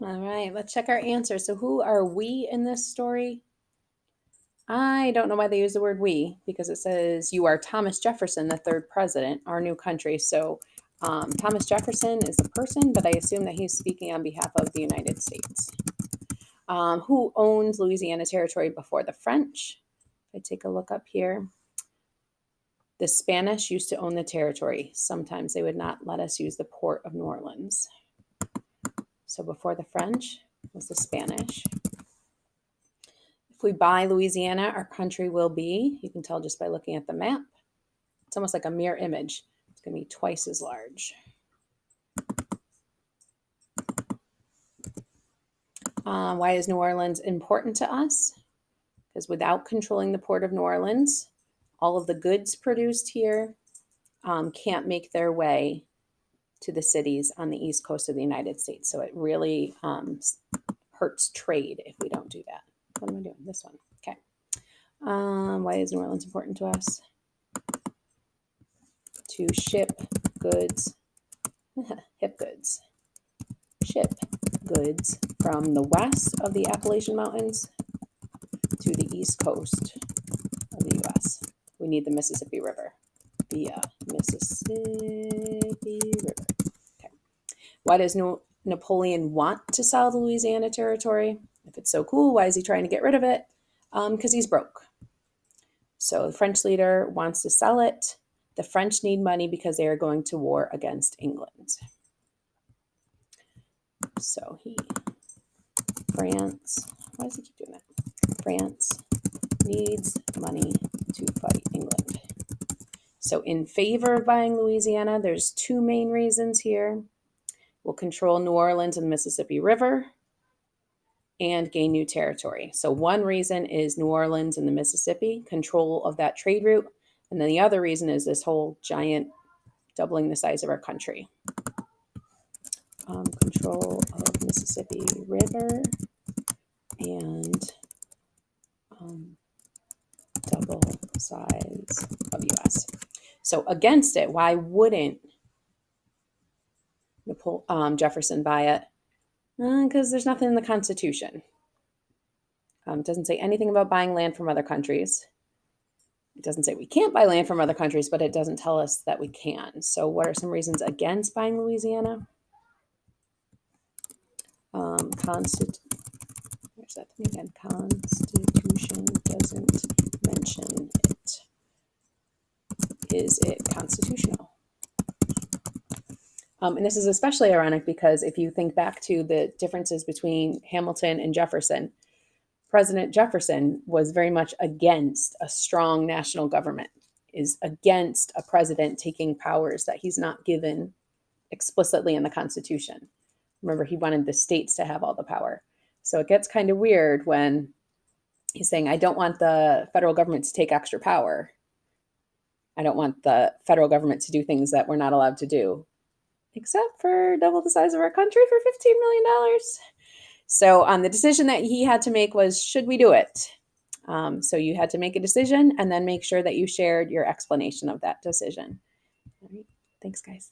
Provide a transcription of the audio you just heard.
All right, let's check our answers. So who are we in this story? I don't know why they use the word we, because it says you are Thomas Jefferson, the third president, our new country. So Thomas Jefferson is a person, but I assume that he's speaking on behalf of the United States. Who owned Louisiana Territory before the French? If I take a look up here, the Spanish used to own the territory. Sometimes they would not let us use the port of New Orleans. So before the French was the Spanish. If we buy Louisiana, our country will be, you can tell just by looking at the map, it's almost like a mirror image. It's going to be twice as large. Why is New Orleans important to us? Because without controlling the port of New Orleans, all of the goods produced here can't make their way to the cities on the east coast of the United States. So it really hurts trade if we don't do that. What am I doing? This one. Okay. Why is New Orleans important to us? To ship goods, hip goods, ship goods from the west of the Appalachian Mountains to the east coast of the U.S. We need the Mississippi River via Mississippi River. Okay. Why does Napoleon want to sell the Louisiana Territory? If it's so cool, why is he trying to get rid of it? Because he's broke. So the French leader wants to sell it. The French need money because they are going to war against England. So France, why does he keep doing that? France needs money to fight England. So in favor of buying Louisiana, there's two main reasons here. We'll control New Orleans and the Mississippi River and gain new territory. So one reason is New Orleans and the Mississippi, control of that trade route. And then the other reason is this whole giant doubling the size of our country. Control of Mississippi River and double size of U.S. So against it, why wouldn't Jefferson buy it? Because there's nothing in the Constitution. It doesn't say anything about buying land from other countries. It doesn't say we can't buy land from other countries, but it doesn't tell us that we can. So what are some reasons against buying Louisiana? Where's that thing again? Constitution doesn't mention it. Is it constitutional? And this is especially ironic because if you think back to the differences between Hamilton and Jefferson, President Jefferson was very much against a strong national government, is against a president taking powers that he's not given explicitly in the Constitution. Remember, he wanted the states to have all the power. So it gets kind of weird when he's saying, I don't want the federal government to take extra power. I don't want the federal government to do things that we're not allowed to do, except for double the size of our country for $15 million. So the decision that he had to make was, should we do it? So you had to make a decision and then make sure that you shared your explanation of that decision. All right. Thanks, guys.